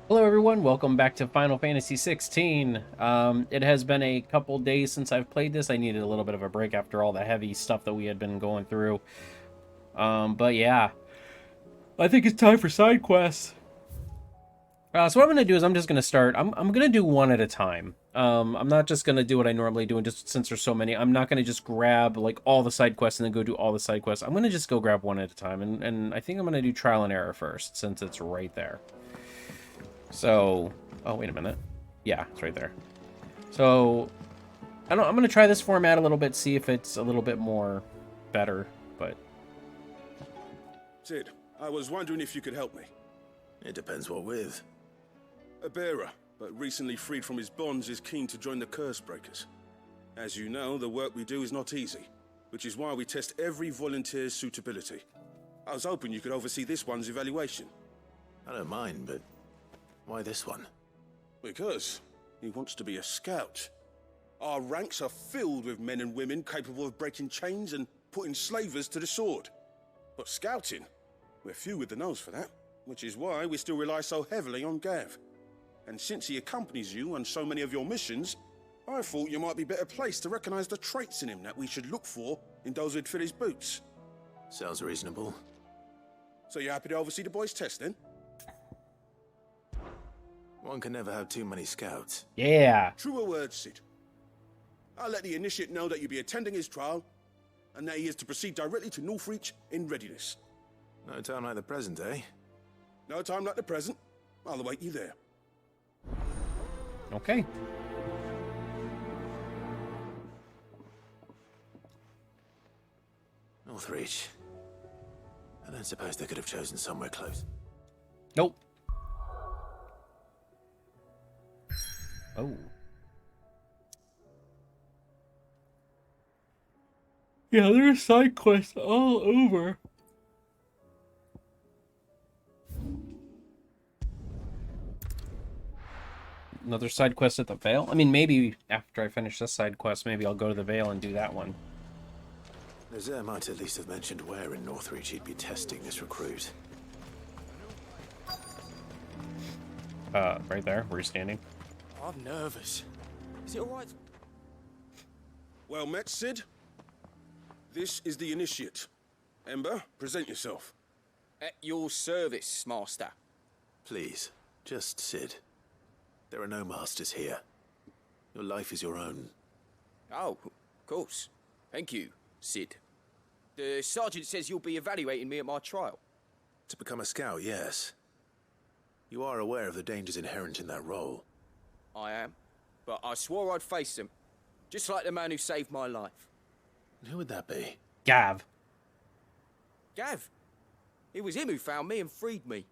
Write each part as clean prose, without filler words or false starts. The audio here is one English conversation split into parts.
Hello everyone, welcome back to Final Fantasy 16. It has been a couple days since I've played this. I needed a little bit of a break after all the heavy stuff that we had been going through. But yeah, I think it's time for side quests. So what I'm gonna do is I'm just gonna start. I'm gonna do one at a time. I'm not just gonna do what I normally do, and just since there's so many, I'm not gonna just grab like all the side quests and then go do all the side quests. I'm gonna just go grab one at a time, and I think I'm gonna do trial and error first since it's right there. So, oh wait a minute, yeah, it's right there. So, I don't. I'm gonna try this format a little bit, see if it's a little bit more better. But Sid, I was wondering if you could help me. It depends what with. A bearer, but recently freed from his bonds, is keen to join the Curse Breakers. As you know, the work we do is not easy, which is why we test every volunteer's suitability. I was hoping you could oversee this one's evaluation. I don't mind, but why this one? Because he wants to be a scout. Our ranks are filled with men and women capable of breaking chains and putting slavers to the sword. But scouting, we're few with the nose for that, which is why we still rely so heavily on Gav. And since he accompanies you on so many of your missions, I thought you might be better placed to recognize the traits in him that we should look for in those who'd fill his boots. Sounds reasonable. So you're happy to oversee the boys' test, then? One can never have too many scouts. yeah, Truer words, Sid. I'll let the initiate know that you'll be attending his trial, and that he is to proceed directly to Northreach in readiness. No time like the present, eh? No time like the present. I'll await you there. okay. Northreach. I don't suppose they could have chosen somewhere close. Nope. Oh. Yeah, there's side quests all over. Another side quest at the Vale? I mean, maybe after I finish this side quest, maybe I'll go to the Vale and do that one. Nazaire might at least have mentioned where in Northreach he'd be testing this recruit. Right there, where you're standing. I'm nervous. Is it alright? Well met, Sid. This is the initiate. Ember, present yourself. At your service, Master. Please, just Sid. There are no masters here. Your life is your own. Oh, of course. Thank you, Sid. The sergeant says you'll be evaluating me at my trial. To become a scout, yes. You are aware of the dangers inherent in that role. I am. But I swore I'd face them. Just like the man who saved my life. And who would that be? Gav. Gav. It was him who found me and freed me.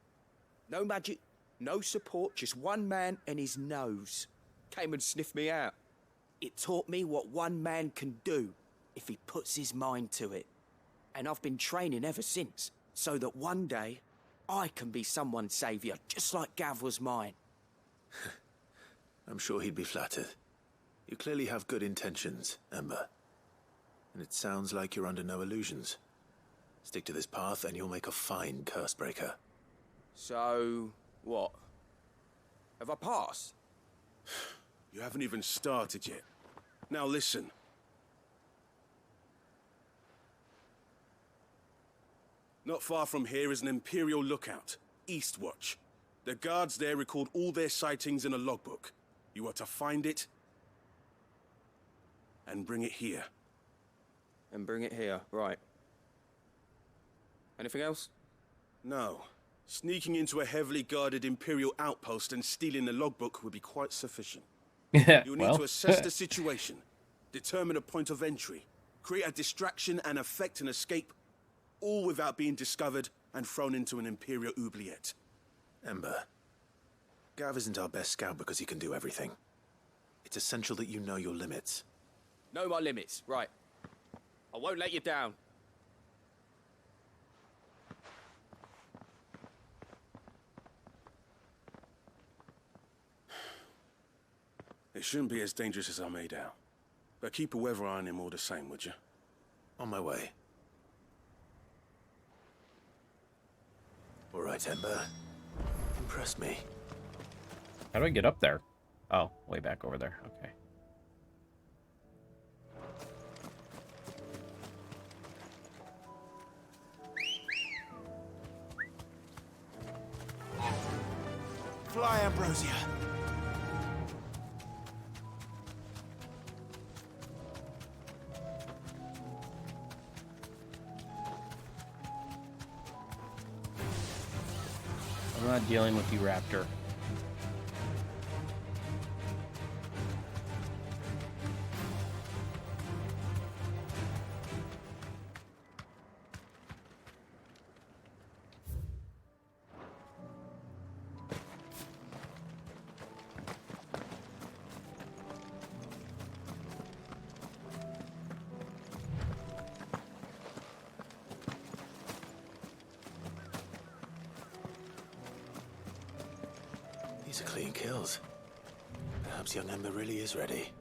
No magic, no support, just one man and his nose. Came and sniffed me out. It taught me what one man can do if he puts his mind to it. And I've been training ever since, so that one day I can be someone's saviour, just like Gav was mine. I'm sure he'd be flattered. You clearly have good intentions, Ember. And it sounds like you're under no illusions. Stick to this path and you'll make a fine Cursebreaker. So, what? Have I passed? You haven't even started yet. Now listen. Not far from here is an Imperial lookout, Eastwatch. The guards there record all their sightings in a logbook. You are to find it and bring it here. And bring it here, right. Anything else? No. Sneaking into a heavily guarded Imperial outpost and stealing the logbook would be quite sufficient. You'll need to assess the situation, determine a point of entry, create a distraction and effect an escape, all without being discovered and thrown into an Imperial oubliette. Ember, Gav isn't our best scout because he can do everything. It's essential that you know your limits. Know my limits, right. I won't let you down. It shouldn't be as dangerous as I made out. But keep a weather eye on him all the same, would you? On my way. All right, Ember. Impress me. How do I get up there? Oh, way back over there. Okay. Fly, Ambrosia. I'm not dealing with you, Raptor. These are clean kills. Perhaps young Ember really is ready.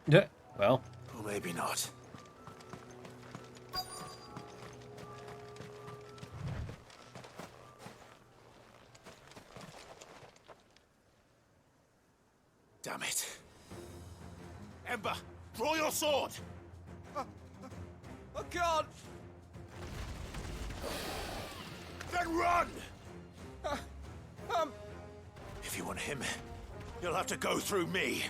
Yeah. Well. Or maybe not. Damn it. Ember, draw your sword! I can't! Then run! If you want him, you'll have to go through me.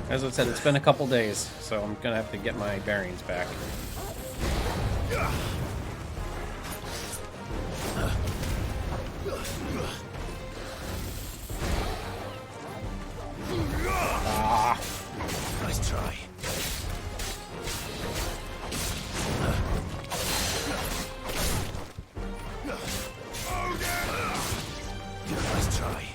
As I said, it's been a couple days, so I'm gonna have to get my bearings back. Ah. Nice try. Nice try.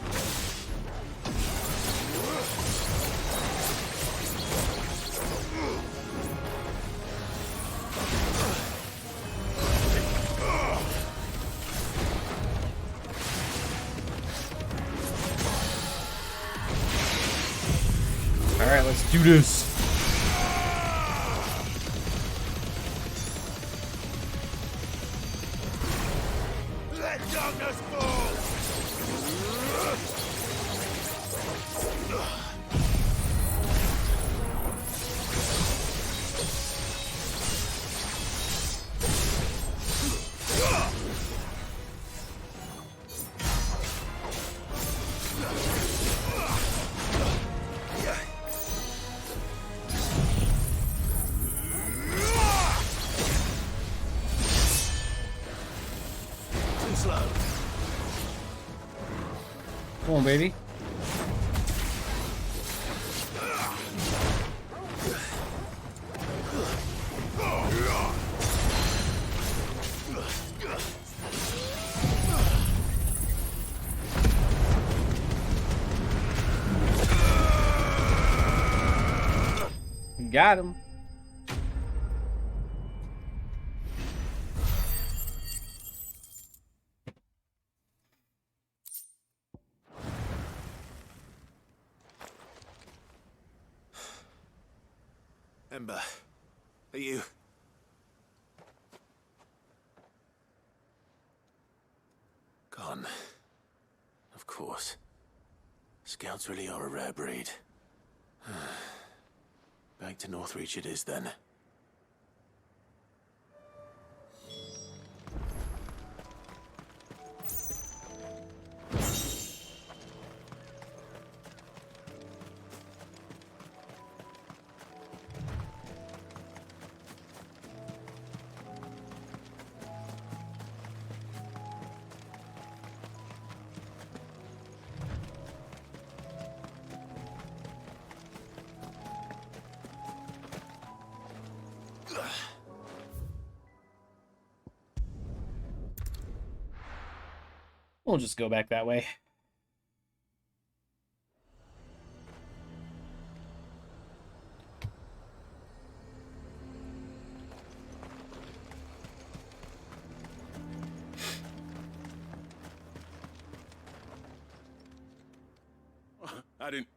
Alright, let's do this. Let darkness fall! Too slow. Come on, baby. Got him. Ember, are you... Gone. Of course. Scouts really are a rare breed. Back to Northreach it is then. We'll just go back that way.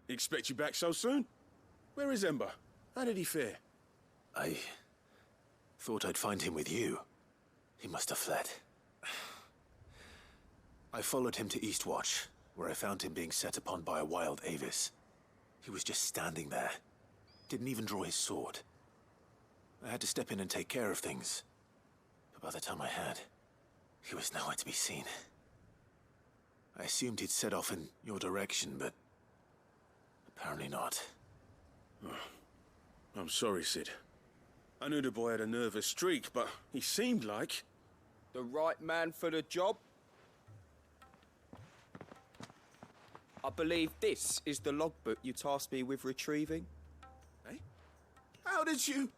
Expect you back so soon? Where is Ember? How did he fare? I thought I'd find him with you. He must have fled. I followed him to Eastwatch, where I found him being set upon by a wild Avis. He was just standing there. Didn't even draw his sword. I had to step in and take care of things. But by the time I had, he was nowhere to be seen. I assumed he'd set off in your direction, but apparently not. I'm sorry, Sid. I knew the boy had a nervous streak, but he seemed like... The right man for the job? I believe this is the logbook you tasked me with retrieving. Eh? How did you...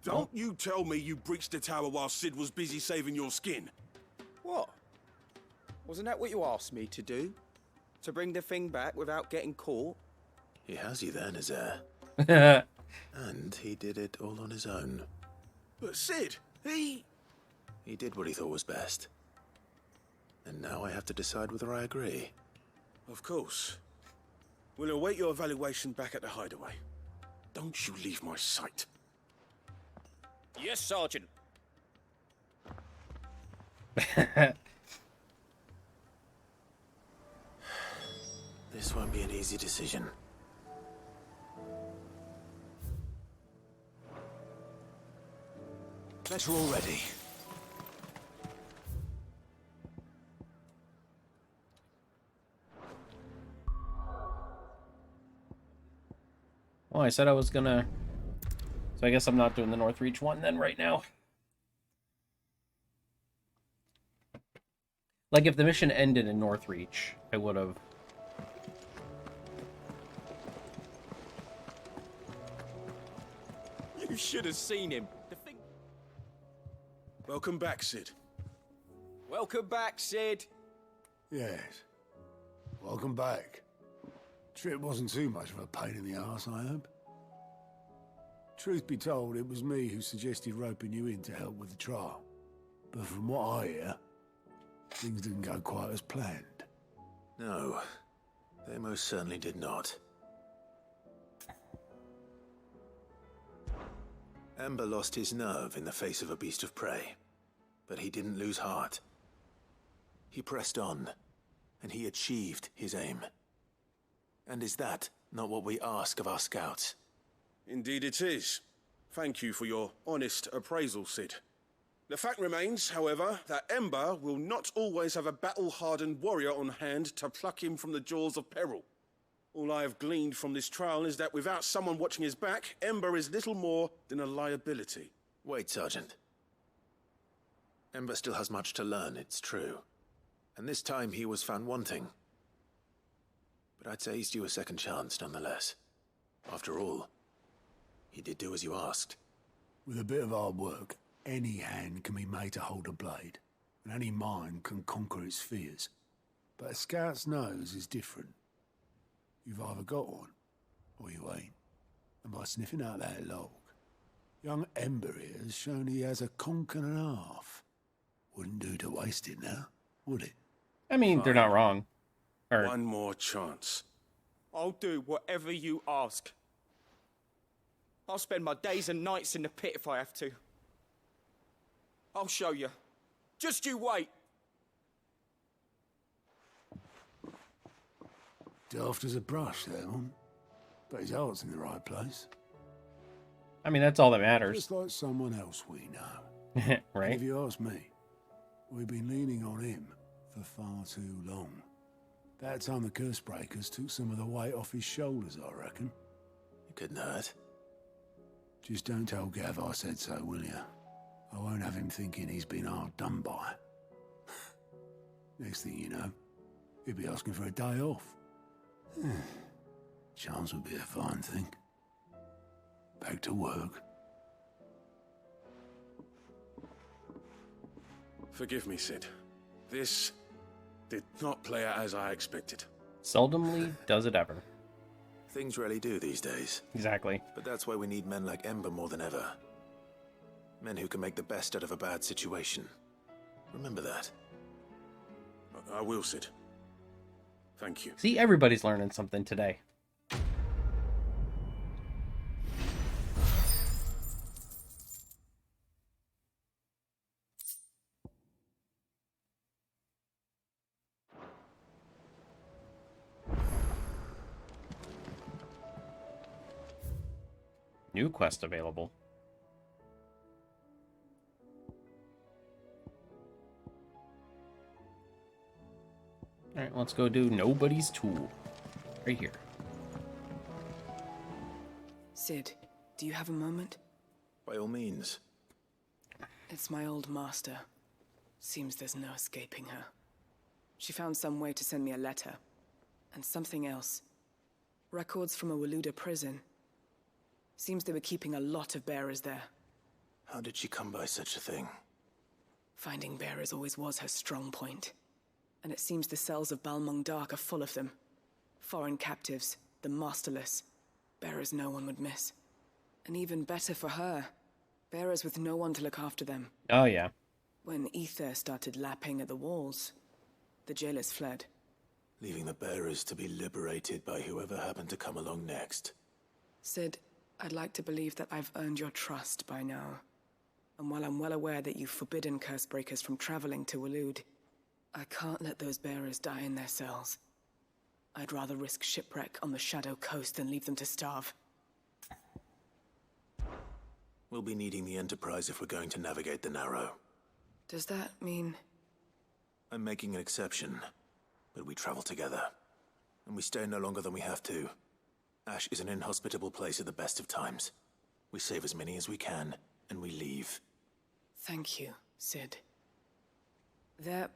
Don't you tell me you breached the tower while Sid was busy saving your skin. What? Wasn't that what you asked me to do? To bring the thing back without getting caught? He has you there, Nazaire. And he did it all on his own. But Sid, he did what he thought was best. And now I have to decide whether I agree. Of course. We'll await your evaluation back at the hideaway. Don't you leave my sight. Yes, Sergeant. This won't be an easy decision. Better already. Well, I said I was gonna... So I guess I'm not doing the Northreach one then right now. Like, if the mission ended in Northreach, I would have... You should have seen him. The thing... Welcome back, Sid. Welcome back, Sid. Yes. Welcome back. Trip wasn't too much of a pain in the arse, I hope. Truth be told, it was me who suggested roping you in to help with the trial. But from what I hear, things didn't go quite as planned. No, they most certainly did not. Ember lost his nerve in the face of a beast of prey, but he didn't lose heart. He pressed on, and he achieved his aim. And is that not what we ask of our scouts? Indeed it is. Thank you for your honest appraisal, Sid. The fact remains, however, that Ember will not always have a battle-hardened warrior on hand to pluck him from the jaws of peril. All I have gleaned from this trial is that without someone watching his back, Ember is little more than a liability. Wait, Sergeant. Ember still has much to learn, it's true. And this time he was found wanting. But I'd say he's due a second chance, nonetheless. After all, he did do as you asked. With a bit of hard work, any hand can be made to hold a blade, and any mind can conquer its fears. But a scout's nose is different. You've either got one, or you ain't. And by sniffing out that log, young Ember here has shown he has a conch and a half. Wouldn't do to waste it now, would it? I mean, they're not wrong. Or... One more chance. I'll do whatever you ask. I'll spend my days and nights in the pit if I have to. I'll show you. Just you wait. Daft as a brush, that one. But his heart's in the right place. I mean, that's all that matters. Just like someone else we know. Right? If you ask me, we've been leaning on him for far too long. That time the curse breakers took some of the weight off his shoulders, I reckon. It couldn't hurt. Just don't tell Gav I said so, will you? I won't have him thinking he's been hard done by. Next thing you know, he'll be asking for a day off. Chance would be a fine thing. Back to work. Forgive me, Sid. This did not play out as I expected. Seldomly does it ever. Things really do these days. Exactly. But that's why we need men like Ember more than ever. Men who can make the best out of a bad situation. Remember that. I will, Sid. Thank you. See, everybody's learning something today. New quest available. Alright, let's go do Nobody's Tool. Right here. Sid, do you have a moment? By all means. It's my old master. Seems there's no escaping her. She found some way to send me a letter. And something else. Records from a Waluda prison. Seems they were keeping a lot of bearers there. How did she come by such a thing? Finding bearers always was her strong point. And it seems the cells of Balmung Dark are full of them. Foreign captives, the masterless. Bearers no one would miss. And even better for her, bearers with no one to look after them. Oh, yeah. When ether started lapping at the walls, the jailers fled. Leaving the bearers to be liberated by whoever happened to come along next. Sid, I'd like to believe that I've earned your trust by now. And while I'm well aware that you've forbidden Cursebreakers from traveling to Waloed, I can't let those bearers die in their cells. I'd rather risk shipwreck on the Shadow Coast than leave them to starve. We'll be needing the Enterprise if we're going to navigate the Narrow. Does that mean... I'm making an exception, but we travel together. And we stay no longer than we have to. Ash is an inhospitable place at the best of times. We save as many as we can, and we leave. Thank you, Sid. There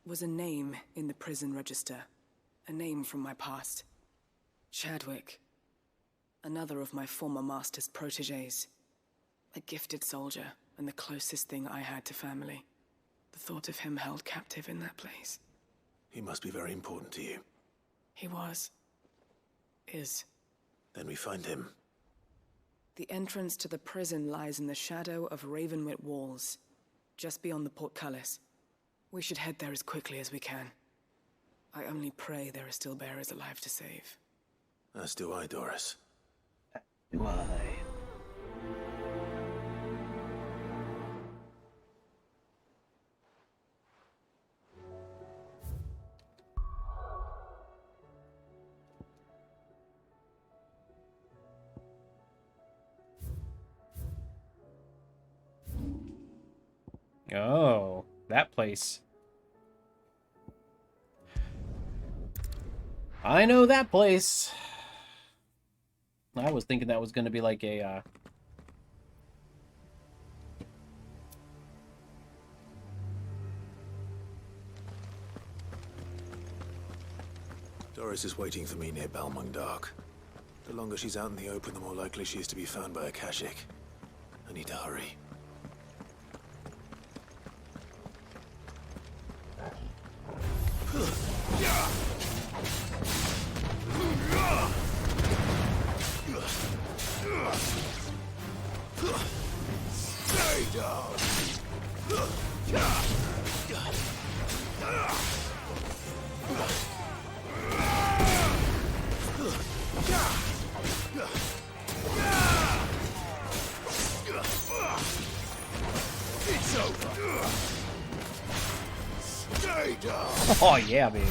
was a name in the prison register. A name from my past. Chadwick. Another of my former master's protégés. A gifted soldier, and the closest thing I had to family. The thought of him held captive in that place. He must be very important to you. He was. Is. Then we find him. The entrance to the prison lies in the shadow of Ravenwit Walls, just beyond the portcullis. We should head there as quickly as we can. I only pray there are still bearers alive to save. As do I, Doris. Do I? Oh, that place. I know that place. I was thinking that was going to be like a, Doris is waiting for me near Balmung Dark. The longer she's out in the open, the more likely she is to be found by a Kashyyyk. I need to hurry. Stay down. It's over. Stay down. oh yeah, baby.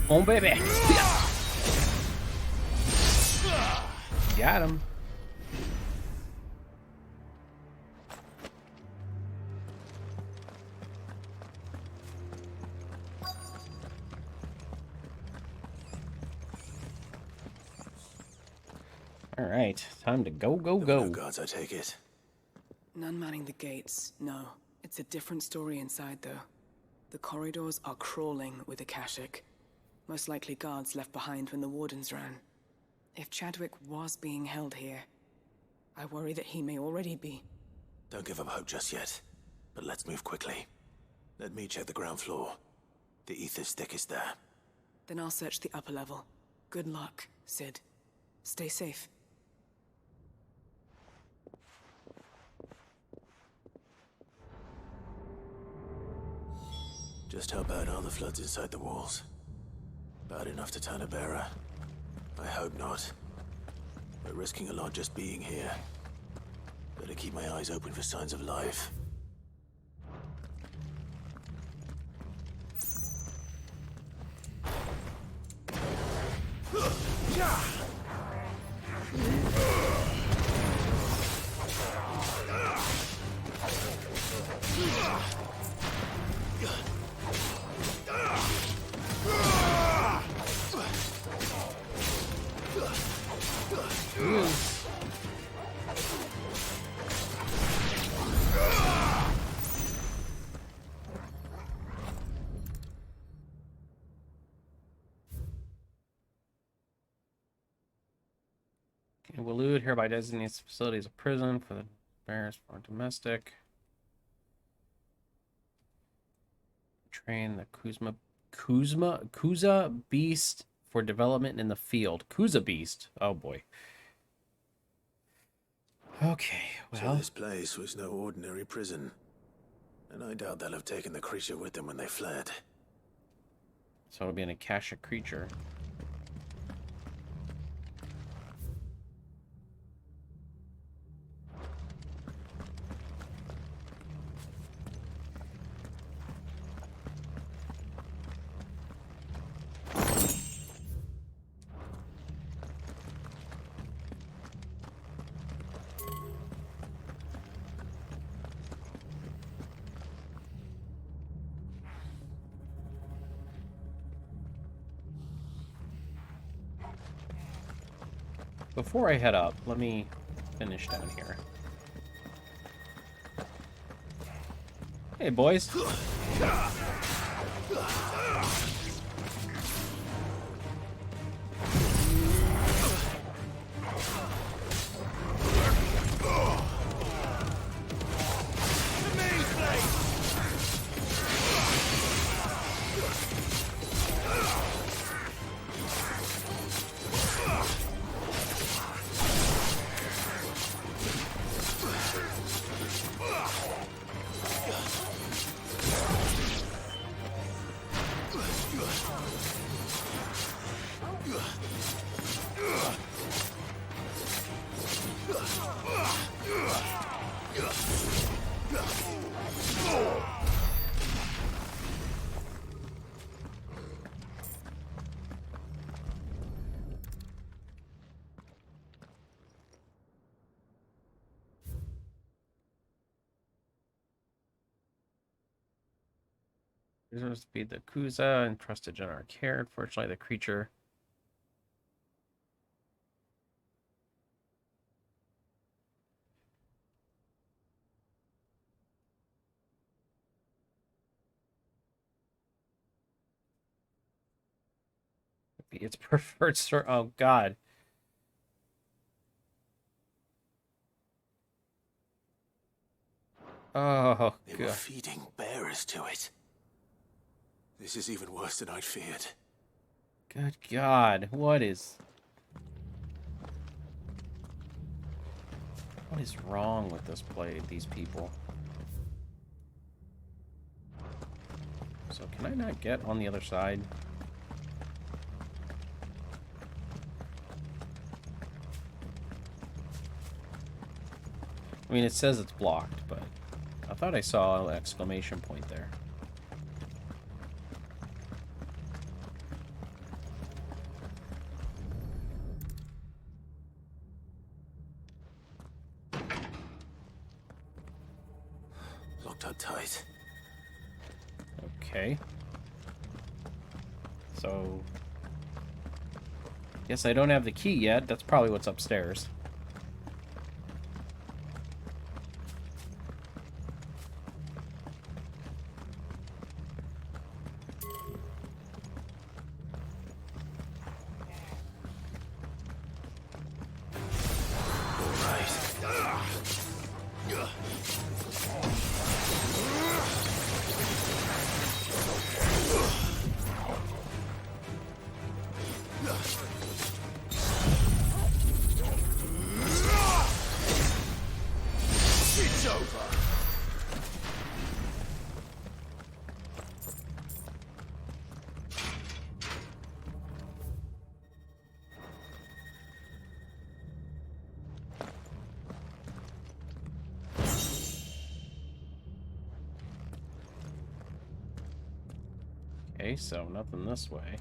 Oh, baby. Got him. All right, time to go, go, There were go. no guards, I take it. None manning the gates, no. It's a different story inside, though. The corridors are crawling with Akashic. Most likely guards left behind when the wardens ran. If Chadwick was being held here, I worry that he may already be. Don't give up hope just yet, but let's move quickly. Let me check the ground floor. The ether's thickest there. Then I'll search the upper level. Good luck, Sid. Stay safe. Just how bad are the floods inside the walls? Bad enough to turn a bearer? I hope not. We're risking a lot just being here. Better keep my eyes open for signs of life. Waloed hereby designates the facility as a prison for the bears for domestic. Train the Kuza beast for development in the field. Kuza beast. Oh boy. Okay, So well. this place was no ordinary prison. And I doubt they'll have taken the creature with them when they fled. So it'll be an Akashic creature. Before I head up, let me finish down here. Hey, boys. Deserves to be the Kuza entrusted in our care. Unfortunately, the creature be its preferred sort. Oh God. Oh They were God. feeding bearers to it. This is even worse than I'd feared. Good God. What is wrong with this play, these people? So can I not get on the other side? I mean, it says it's blocked, but I thought I saw an exclamation point there. locked up tight. Okay. So... Guess I don't have the key yet. That's probably what's upstairs. Okay, so nothing this way.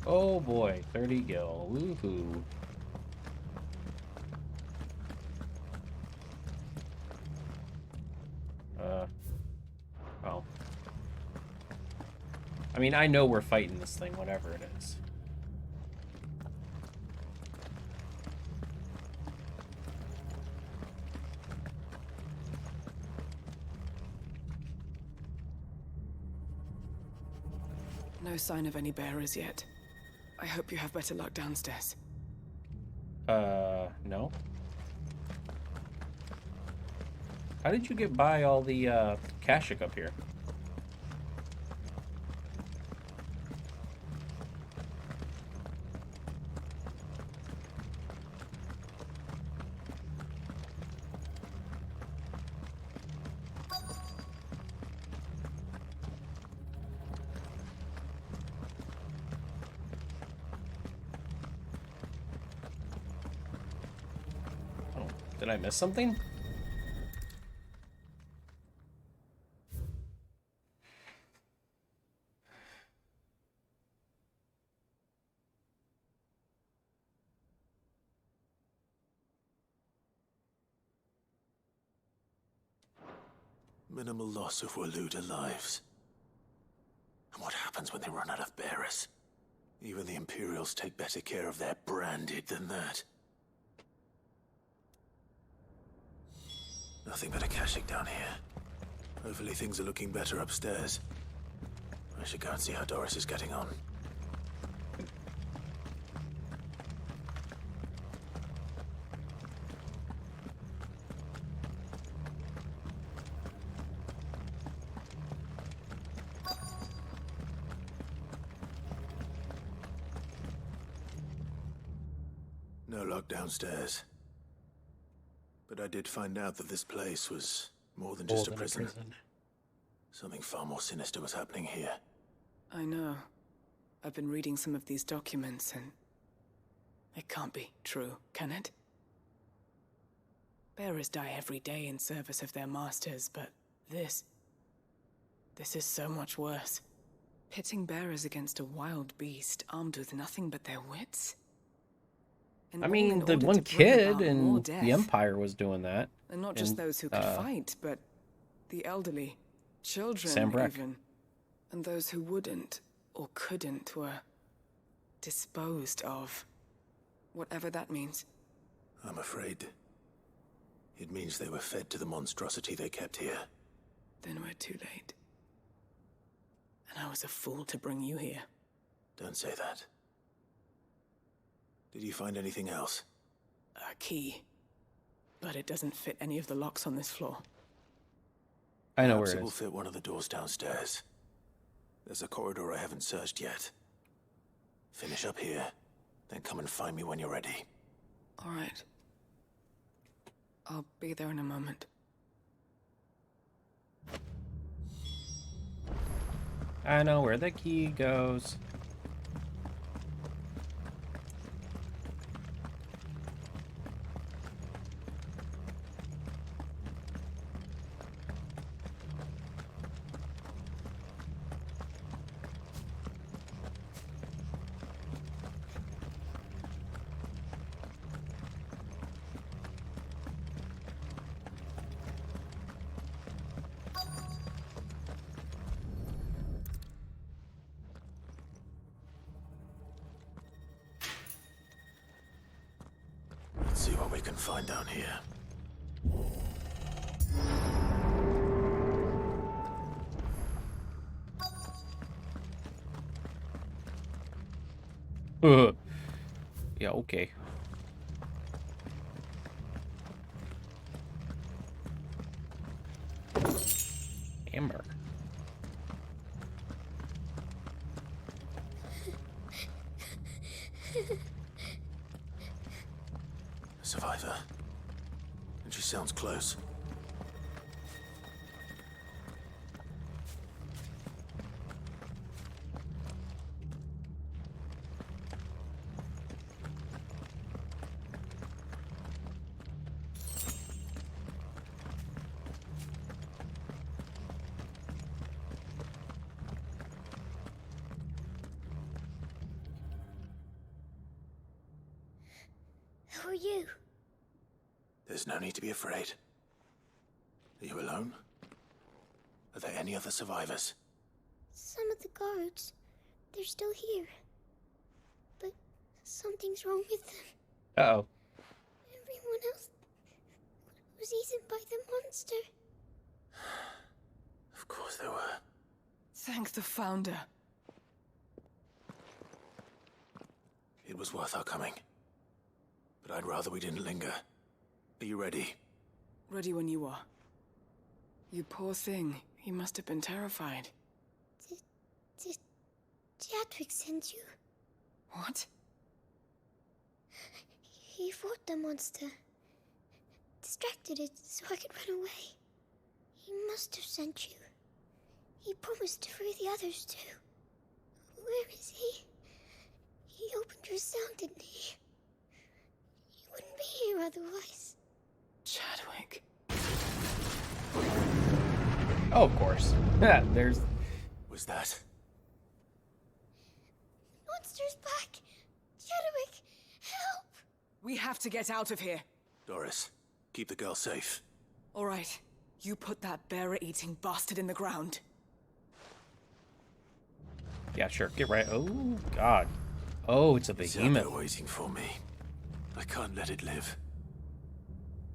Oh boy, 30 gil. Woohoo. Oh. I mean, I know we're fighting this thing, whatever it is. No sign of any bearers yet. I hope you have better luck downstairs. No. How did you get by all the, Kashik up here? Did I miss something? Minimal loss of Waluda lives. And what happens when they run out of bearers? Even the Imperials take better care of their branded than that. Nothing but a Kashik down here. Hopefully things are looking better upstairs. I should go and see how Doris is getting on. No lock downstairs. But I did find out that this place was more than just a prison. Something far more sinister was happening here. I know. I've been reading some of these documents and... it can't be true, can it? Bearers die every day in service of their masters, but this is so much worse. Pitting bearers against a wild beast armed with nothing but their wits? I mean, the one kid in the Empire was doing that. And not just And, those who could fight, but the elderly, children Sambrek. even. And those who wouldn't or couldn't were disposed of. Whatever that means. I'm afraid it means they were fed to the monstrosity they kept here. Then we're too late. And I was a fool to bring you here. Don't say that. Did you find anything else? A key. But it doesn't fit any of the locks on this floor. I know Perhaps where it it will is. fit one of the doors downstairs. There's a corridor I haven't searched yet. Finish up here, then come and find me when you're ready. All right. I'll be there in a moment. I know where the key goes. Let's see what we can find down here. Yeah, okay. Amber. A survivor. And she sounds close. Who are you? There's no need to be afraid. Are you alone? Are there any other survivors? Some of the guards. They're still here. But something's wrong with them. Uh-oh. Everyone else was eaten by the monster. Of course there were. Thank the Founder. It was worth our coming. But I'd rather we didn't linger. Are you ready? Ready when you are. You poor thing. He must have been terrified. Did Chadwick send you? What? He fought the monster. Distracted it so I could run away. He must have sent you. He promised to free the others too. Where is he? He opened your cell, didn't he? He wouldn't be here otherwise. Chadwick. Oh, of course. Yeah, there's... Was that? Monster's back! Chadwick, help! We have to get out of here. Doris, keep the girl safe. All right. You put that bearer-eating bastard in the ground. Yeah, sure. Get right. Oh, God. Oh, it's a It's out behemoth. there waiting for me. I can't let it live.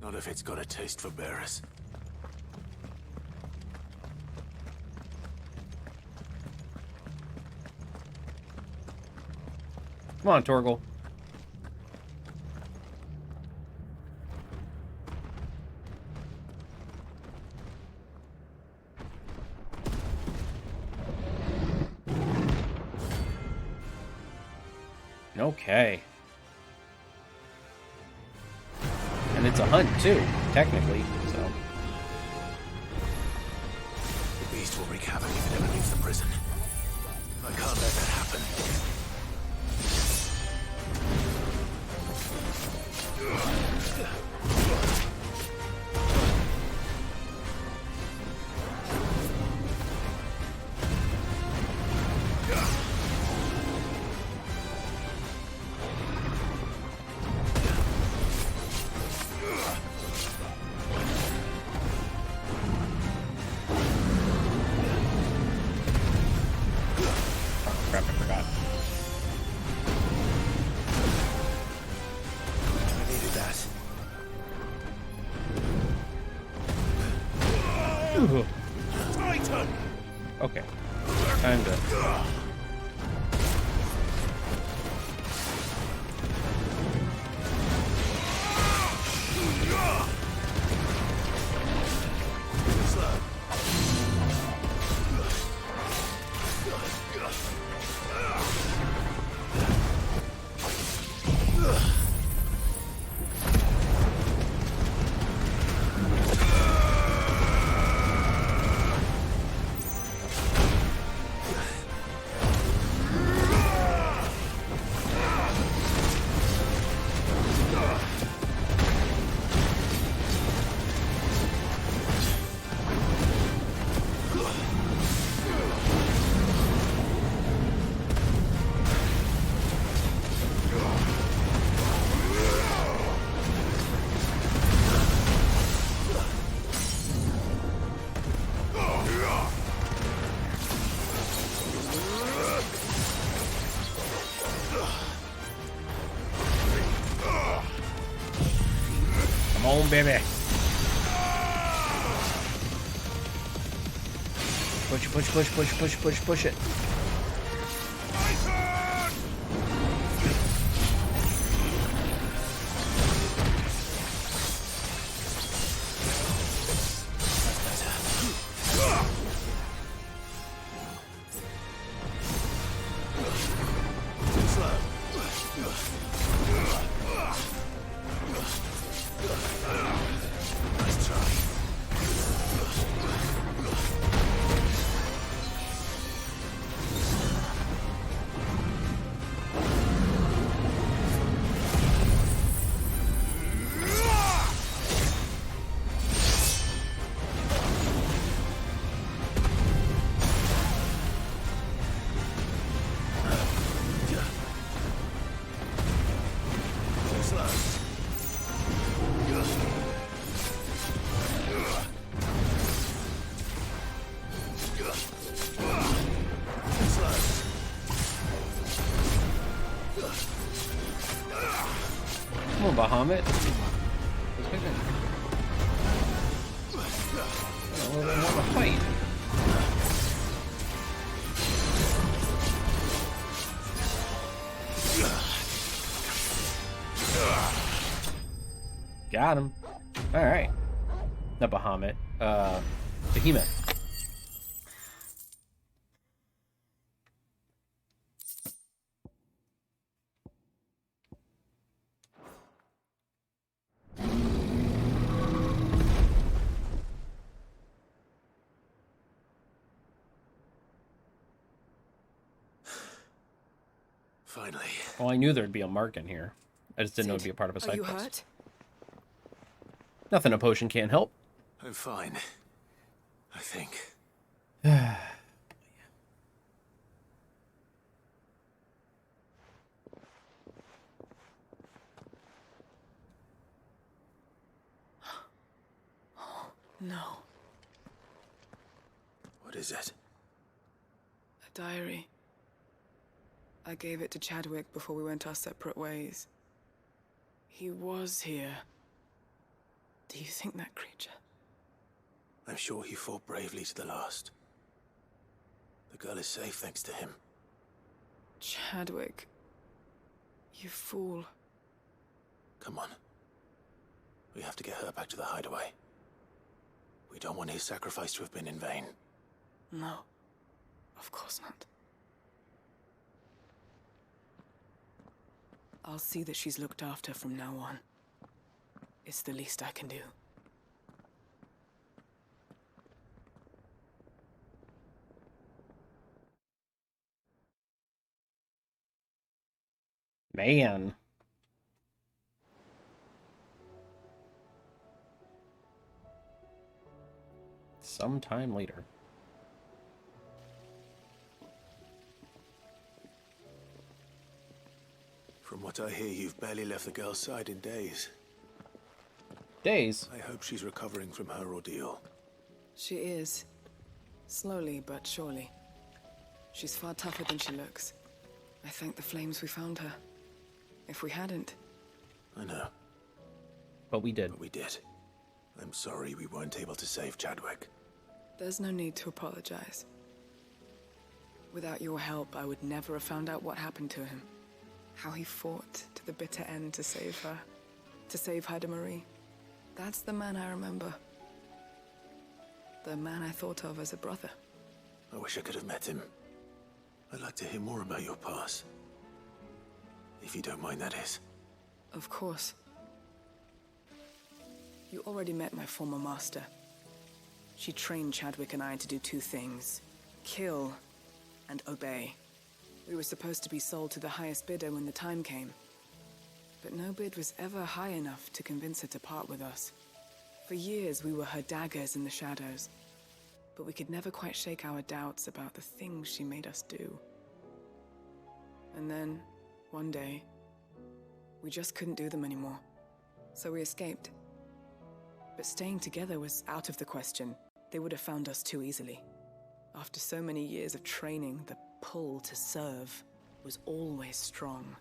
Not if it's got a taste for bearers. Come on, Torgal. Okay. And it's a hunt, too, technically, so... The beast will wreak havoc if it ever leaves the prison. I can't let that happen. time to... Come on, baby. Push it. Come on, Bahamut. A little bit more of a fight. Got him. Alright. Not Bahamut. Behemoth. Finally. Well, I knew there'd be a mark in here. I just didn't know it'd be a part of a side Are you quest. hurt? Nothing a potion can't help. I'm fine. I think. No. What is it? A diary. I gave it to Chadwick before we went our separate ways. He was here. Do you think that creature? I'm sure he fought bravely to the last. The girl is safe thanks to him. Chadwick. You fool. Come on. We have to get her back to the hideaway. We don't want his sacrifice to have been in vain. No. Of course not. I'll see that she's looked after from now on. It's the least I can do. Man. Sometime later. From what I hear, you've barely left the girl's side in days. Days? I hope she's recovering from her ordeal. She is. Slowly but surely. She's far tougher than she looks. I thank the flames we found her. If we hadn't... I know, But we did. but we did. I'm sorry we weren't able to save Chadwick. There's no need to apologize. Without your help, I would never have found out what happened to him. How he fought to the bitter end to save her. To save Haida Marie. That's the man I remember. The man I thought of as a brother. I wish I could have met him. I'd like to hear more about your past. If you don't mind, that is. Of course. You already met my former master. She trained Chadwick and I to do two things. Kill and obey. We were supposed to be sold to the highest bidder when the time came. But no bid was ever high enough to convince her to part with us. For years we were her daggers in the shadows. But we could never quite shake our doubts about the things she made us do. And then, one day, we just couldn't do them anymore. So we escaped. But staying together was out of the question. They would have found us too easily. After so many years of training, the pull to serve was always strong.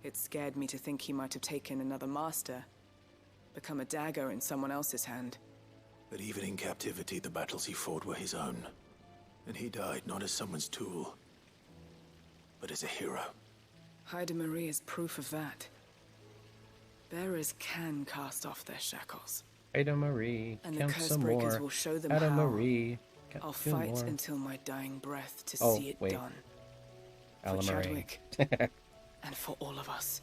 It scared me to think he might have taken another master, become a dagger in someone else's hand. But even in captivity, the battles he fought were his own. And he died not as someone's tool, but as a hero. Haida Marie is proof of that. Bearers can cast off their shackles. Haida Marie, And the count curse some breakers more. will show them Haida how. Marie, count I'll two fight more. until my dying breath to Oh, see it wait. done. Haida For Marie. Chadwick. And for all of us.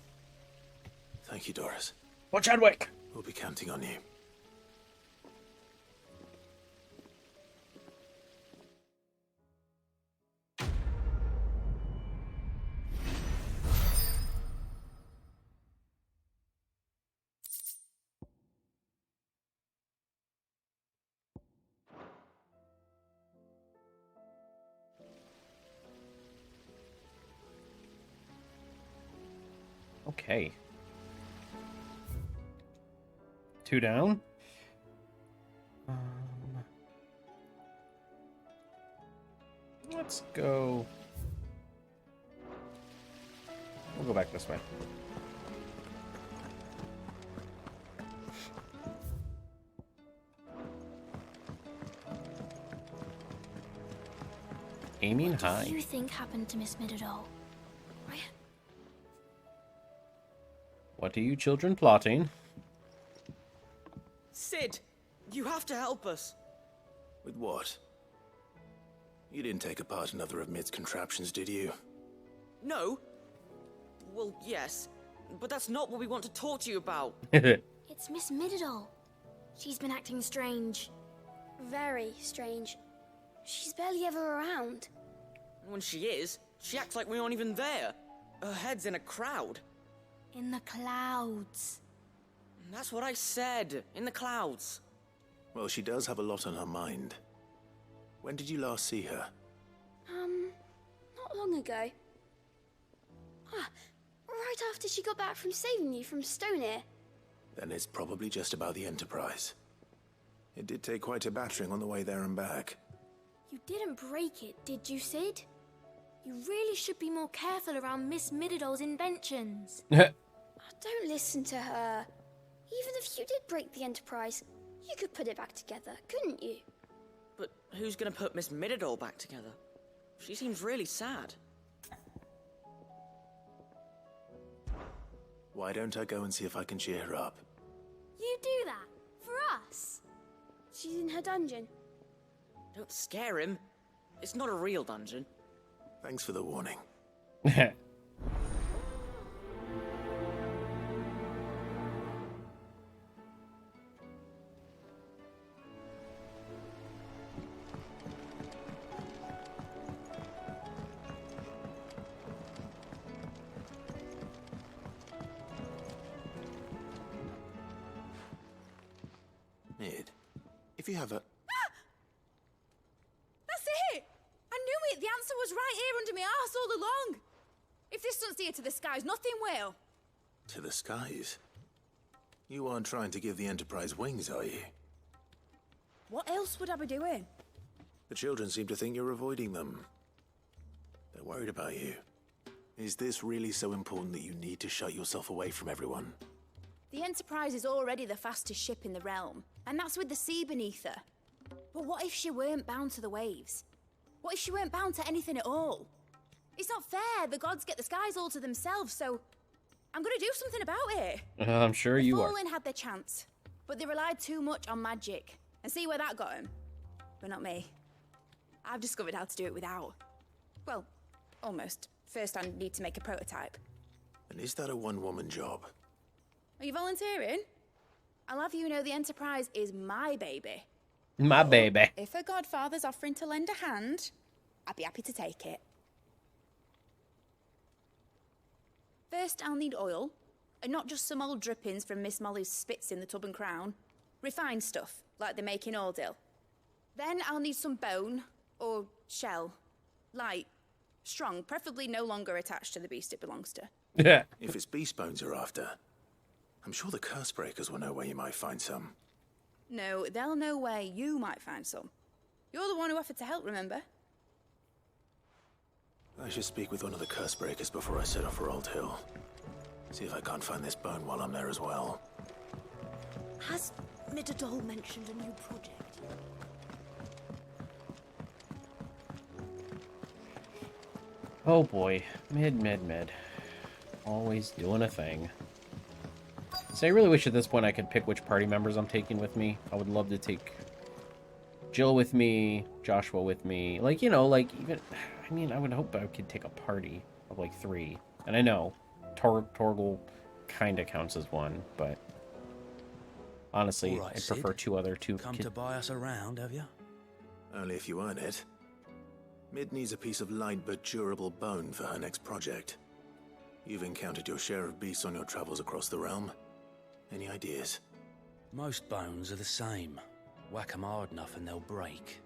Thank you, Doris. For Chadwick! We'll be counting on you. Okay. 2 down. Let's go. We'll go back this way. Aiming What high. do you think happened to Miss Middledore? What are you children plotting? Sid, you have to help us. With what? You didn't take apart another of Mid's contraptions, did you? No? Well, yes. But that's not what we want to talk to you about. It's Miss Middledore. She's been acting strange. Very strange. She's barely ever around. When she is, she acts like we aren't even there. Her head's in a crowd. In the clouds. That's what I said. In the clouds. Well, she does have a lot on her mind. When did you last see her? Not long ago. Right after she got back from saving you from Stoneir. Then it's probably just about the Enterprise. It did take quite a battering on the way there and back. You didn't break it, did you, Sid? You really should be more careful around Miss Middledore's inventions. Don't listen to her. Even if you did break the Enterprise, you could put it back together, couldn't you? But who's gonna put Miss Middledore back together? She seems really sad. Why don't I go and see if I can cheer her up? You do that? For us? She's in her dungeon. Don't scare him. It's not a real dungeon. Thanks for the warning. Mid, if you have a... That's it! I knew it! The answer was right here under my arse all along! If this doesn't steer to the skies, nothing will! To the skies? You aren't trying to give the Enterprise wings, are you? What else would I be doing? The children seem to think you're avoiding them. They're worried about you. Is this really so important that you need to shut yourself away from everyone? The Enterprise is already the fastest ship in the realm, and that's with the sea beneath her. But what if she weren't bound to the waves? What if she weren't bound to anything at all? It's not fair. The gods get the skies all to themselves, so I'm gonna do something about it. I'm sure you are. The Fallen had their chance, but they relied too much on magic. And see where that got them? But not me. I've discovered how to do it without. Well, almost. First, I need to make a prototype. And is that a one-woman job? Are you volunteering? I'll have you know the Enterprise is my baby. My baby. If a godfather's offering to lend a hand, I'd be happy to take it. First, I'll need oil, and not just some old drippings from Miss Molly's spits in the Tub and Crown. Refined stuff, like they make in Ordil. Then I'll need some bone, or shell. Light, strong, preferably no longer attached to the beast it belongs to. Yeah. If it's beast bones you're after, I'm sure the curse breakers will know where you might find some. No, they'll know where you might find some. You're the one who offered to help, remember? I should speak with one of the curse breakers before I set off for Old Hill. See if I can't find this bone while I'm there as well. Has Midadol mentioned a new project? Oh boy. Mid. Always doing a thing. So I really wish at this point I could pick which party members I'm taking with me. I would love to take Jill with me, Joshua with me. Like, you know, like even... I mean, I would hope I could take a party of like 3. And I know Torgal kind of counts as one, but honestly, All right, I prefer Sid. two Come to buy us around, have you? Only if you earn it. Mid needs a piece of light but durable bone for her next project. You've encountered your share of beasts on your travels across the realm. Any ideas? Most bones are the same. Whack 'em hard enough and they'll break.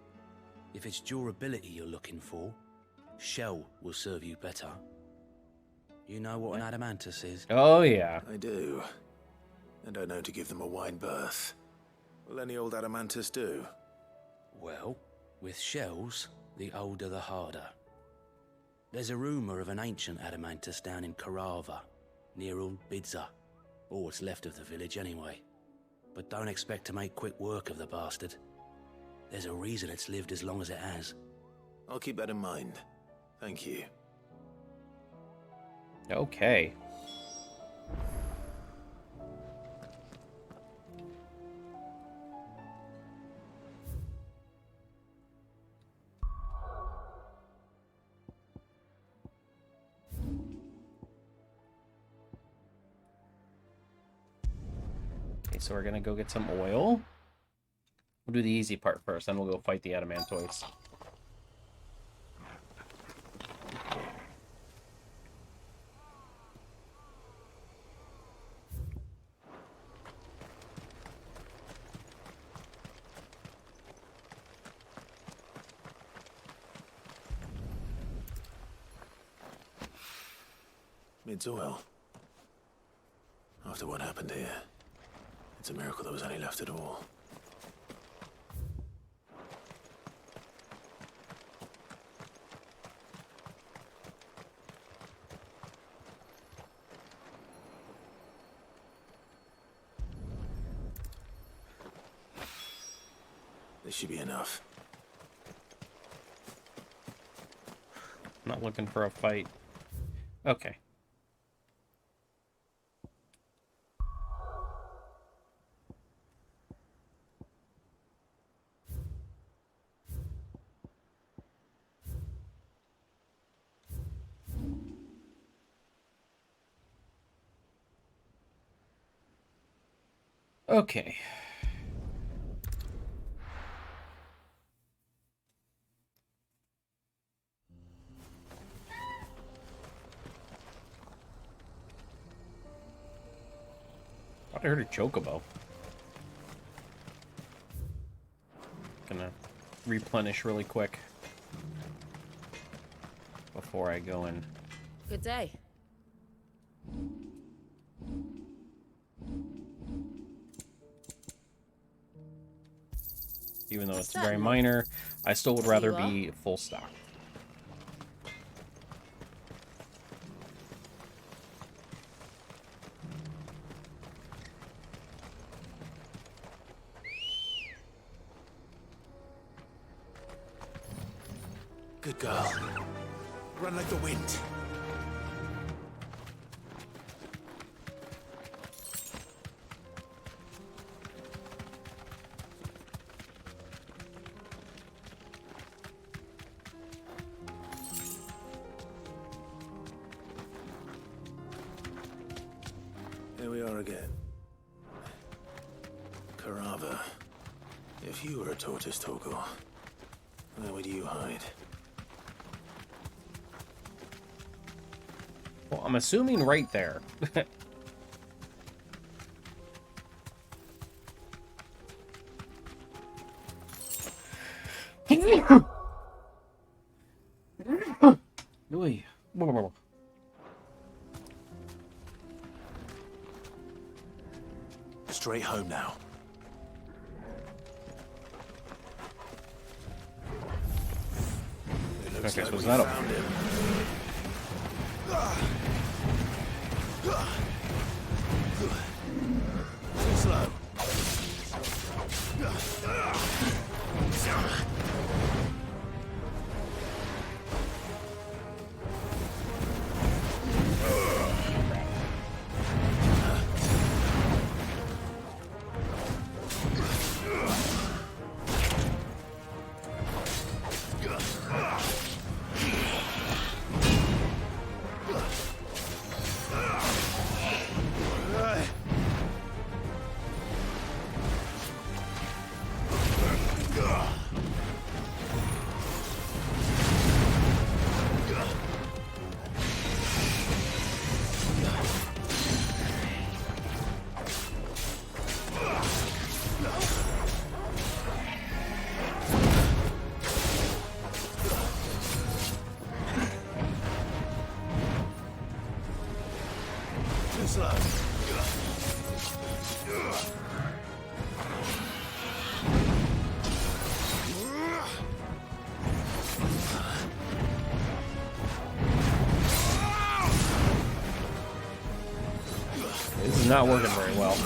If it's durability you're looking for, shell will serve you better. You know what an adamantus is? Oh, yeah. I do. And I know to give them a wide berth. Will any old adamantus do? Well, with shells, the older the harder. There's a rumour of an ancient adamantus down in Karava, near Old Bidza. Or what's left of the village anyway. But don't expect to make quick work of the bastard. There's a reason it's lived as long as it has. I'll keep that in mind. Thank you. Okay. Okay, so we're gonna go get some oil. We'll do the easy part first, then we'll go fight the adamantoids. Mid's oil. After what happened here, it's a miracle there was any left at all. This should be enough. Not looking for a fight. Okay. Okay. I heard a chocobo. Gonna replenish really quick before I go in. Good day. Even though it's very minor, I still would rather You are? be full stock. Good girl. Run like the wind. Here we are again. Carava. If you were a tortoise, Torgor, where would you hide? Well, I'm assuming right there. Oy. Straight home now. It looks Okay, like so is we that found him. Too slow. Too slow. This is not working very well.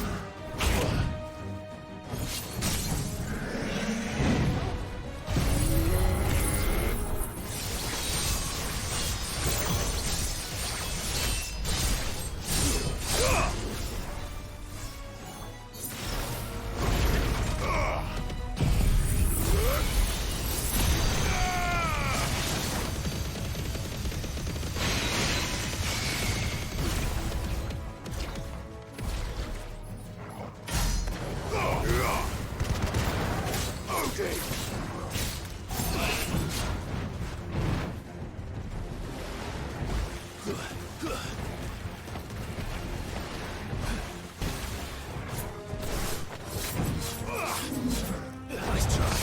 Nice try.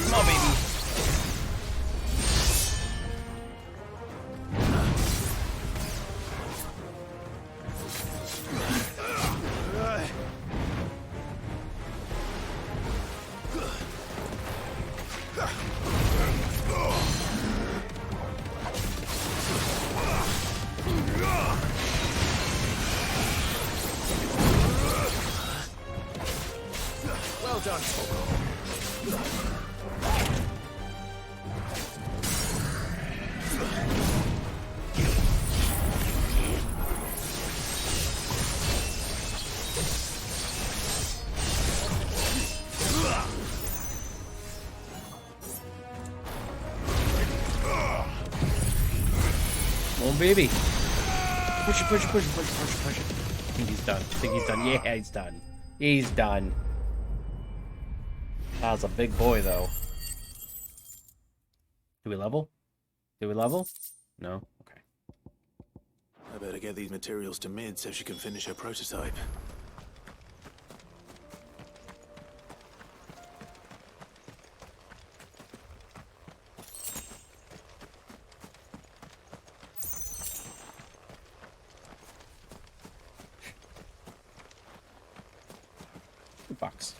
Come on, baby. Well done, Torgor. Come on, baby. Push it, push it, push it, push it, push it, push it. I think he's done. I think he's done. Yeah, he's done. He's done. That was a big boy, though. Do we level? Do we level? No? Okay. I better get these materials to Mid so she can finish her prototype. Box.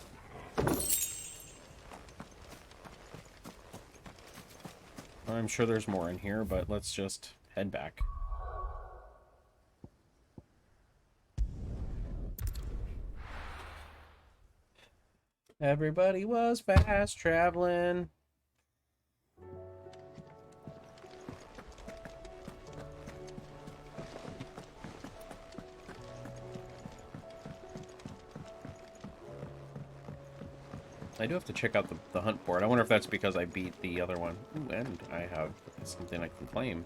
I'm sure there's more in here, but let's just head back. Everybody was fast traveling. I do have to check out the hunt board. I wonder if that's because I beat the other one. Ooh, and I have something I can claim.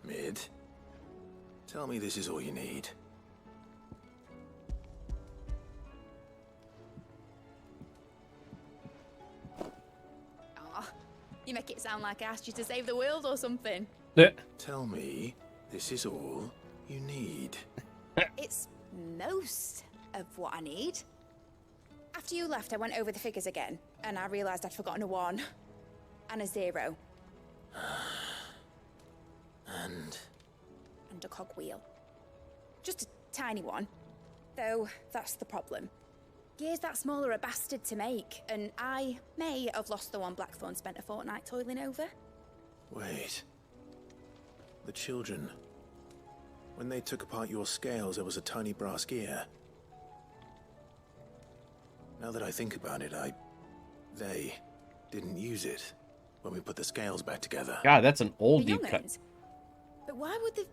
Mid, tell me this is all you need. You make it sound like I asked you to save the world or something. Tell me this is all you need. It's most of what I need. After you left, I went over the figures again, and I realised I'd forgotten a 1 and a 0. And a cogwheel. Just a tiny one. Though, that's the problem. Gears that small are a bastard to make, and I may have lost the one Blackthorn spent a fortnight toiling over. wait. The children. When they took apart your scales, there was a tiny brass gear. Now that I think about it, they didn't use it when we put the scales back together. God, that's an old The deep cut. young'uns? But why would the...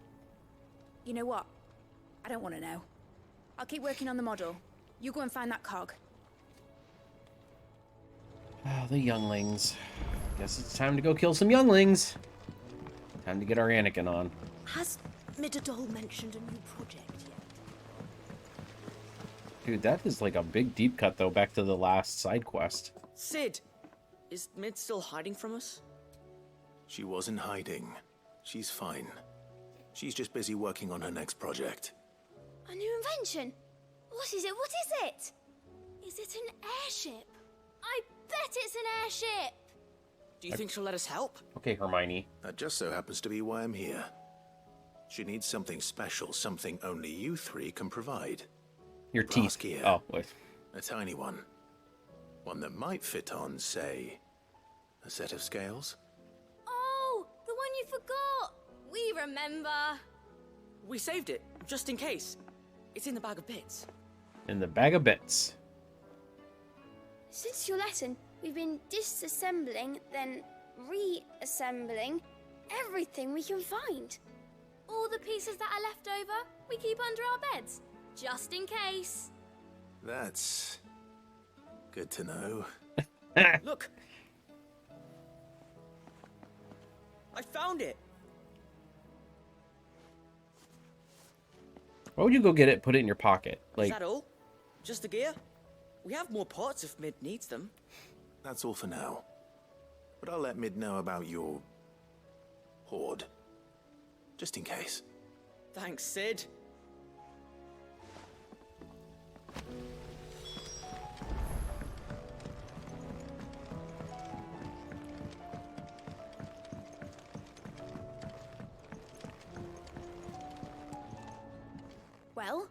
You know what? I don't want to know. I'll keep working on the model. You go and find that cog. Oh, the younglings. Guess it's time to go kill some younglings. Time to get our Anakin on. Has Midadol mentioned a new project yet? Dude, that is like a big deep cut, though, back to the last side quest. Sid, is Mid still hiding from us? She wasn't hiding. She's fine. She's just busy working on her next project. A new invention? What is it? What is it? Is it an airship? I bet it's an airship! Do you think she'll let us help? Okay, Hermione. That just so happens to be why I'm here. She needs something special, something only you three can provide. Your Brass teeth. gear. Oh, wait. A tiny one. One that might fit on, say, a set of scales. Oh, the one you forgot! We remember! We saved it, just in case. It's in the bag of bits. In the bag of bits. Since your lesson, we've been disassembling, then reassembling everything we can find. All the pieces that are left over, we keep under our beds, just in case. That's good to know. Look! I found it! Why would you go get it, put it in your pocket? Is that all? Just the gear? We have more parts if Mid needs them. That's all for now. But I'll let Mid know about your hoard. Just in case. Thanks, Sid. Well,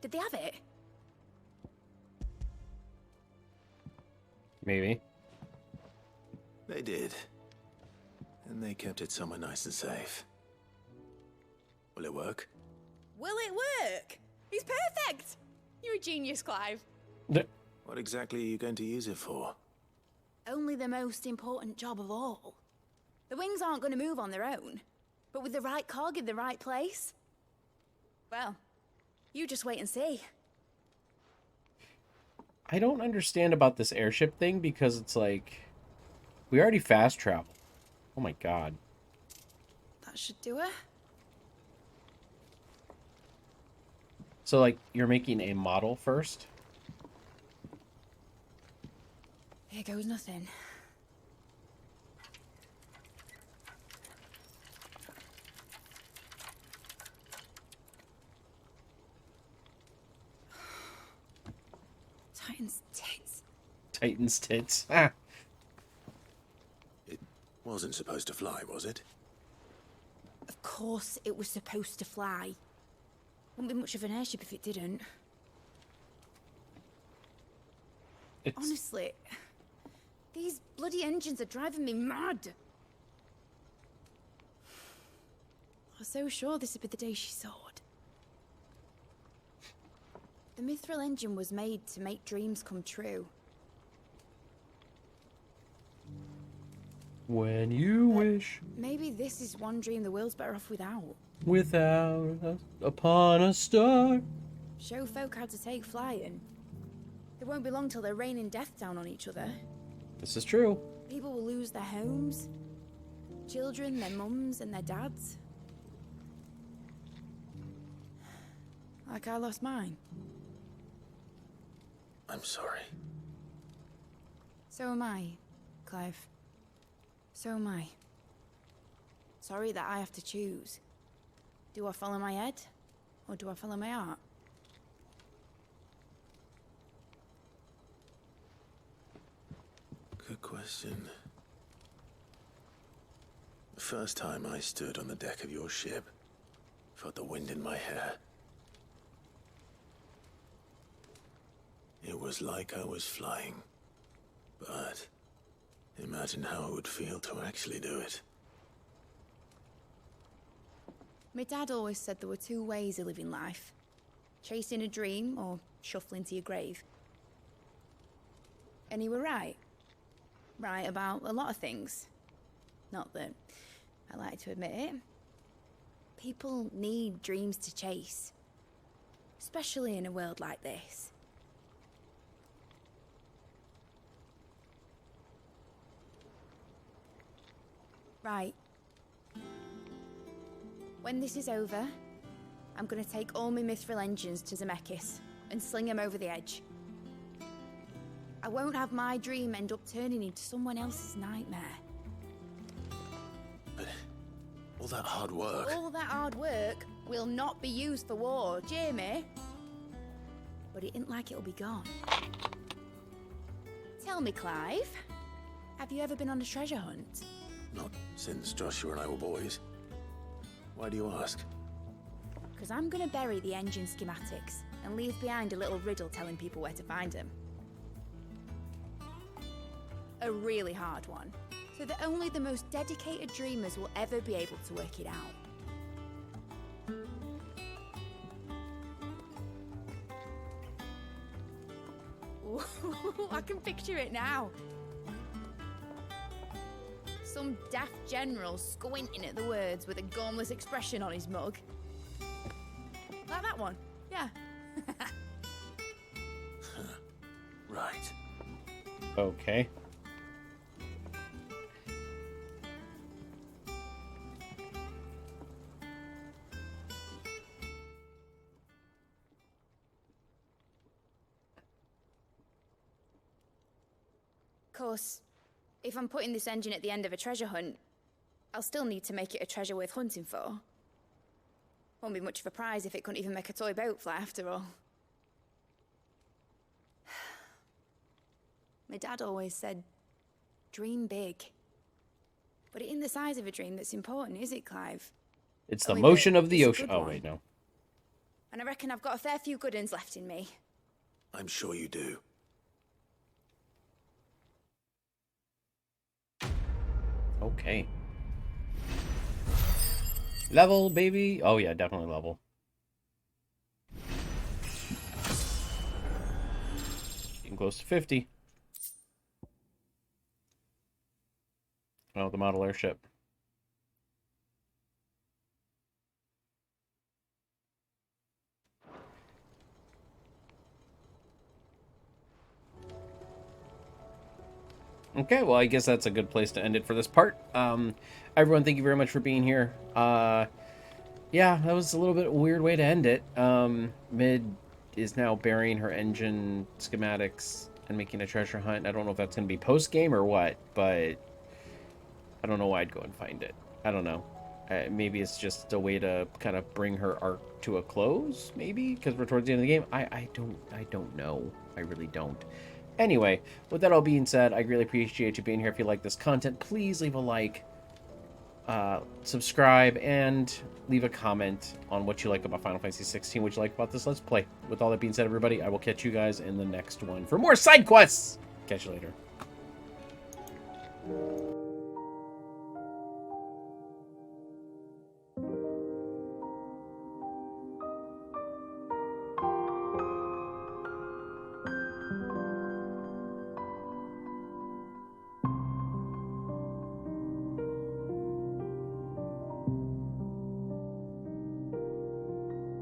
did they have it? Maybe. They did. And they kept it somewhere nice and safe. Will it work? Will it work? He's perfect! You're a genius, Clive. What exactly are you going to use it for? Only the most important job of all. The wings aren't going to move on their own, but with the right cog in the right place. Well, you just wait and see. I don't understand about this airship thing because it's like... We already fast travel. Oh my god. That should do it. So, like, you're making a model first? Here goes nothing. Titan's tits. Titan's tits. Ah. It wasn't supposed to fly, was it? Of course it was supposed to fly. Wouldn't be much of an airship if it didn't. Honestly, these bloody engines are driving me mad. I was so sure this would be the day she soared. The mithril engine was made to make dreams come true. When you wish. Maybe this is one dream the world's better off without. Without us, upon a star. Show folk how to take flying. It won't be long till they're raining death down on each other. This is true. People will lose their homes. Children, their mums and their dads. Like I lost mine. I'm sorry. So am I, Clive. So am I. Sorry that I have to choose. Do I follow my head, or do I follow my heart? Good question. The first time I stood on the deck of your ship, felt the wind in my hair. It was like I was flying. But imagine how it would feel to actually do it. My dad always said there were two ways of living life. Chasing a dream or shuffling to your grave. And he were right. Right about a lot of things. Not that I like to admit it. People need dreams to chase. Especially in a world like this. Right. When this is over, I'm gonna take all my mithril engines to Zemeckis and sling them over the edge. I won't have my dream end up turning into someone else's nightmare. But all that hard work... All that hard work will not be used for war, Jamie. But it ain't like it'll be gone. Tell me, Clive, have you ever been on a treasure hunt? Not since Joshua and I were boys. Why do you ask? Because I'm gonna bury the engine schematics and leave behind a little riddle telling people where to find them. A really hard one, so that only the most dedicated dreamers will ever be able to work it out. Ooh, I can picture it now. Some daft general squinting at the words with a gormless expression on his mug. Like that one, yeah. Right. Okay. Of course, if I'm putting this engine at the end of a treasure hunt, I'll still need to make it a treasure worth hunting for. Won't be much of a prize if it couldn't even make a toy boat fly after all. My dad always said, dream big. But it ain't the size of a dream that's important, is it, Clive? It's the Only motion that of the it's a ocean. good Oh, one. wait, no. And I reckon I've got a fair few good uns left in me. I'm sure you do. Okay. Level, baby. Oh, yeah, definitely level. Getting close to 50. Oh, the model airship. Okay, well, I guess that's a good place to end it for this part. Everyone, thank you very much for being here. Yeah, that was a little bit of a weird way to end it. Mid is now burying her engine schematics and making a treasure hunt. I don't know if that's going to be post-game or what, but I don't know why I'd go and find it. I don't know. Maybe it's just a way to kind of bring her arc to a close, maybe? Because we're towards the end of the game? I don't know. I really don't. Anyway, with that all being said, I really appreciate you being here. If you like this content, please leave a like. subscribe, and leave a comment on what you like about Final Fantasy 16, what you like about this Let's Play. With all that being said, everybody, I will catch you guys in the next one for more side quests. Catch you later.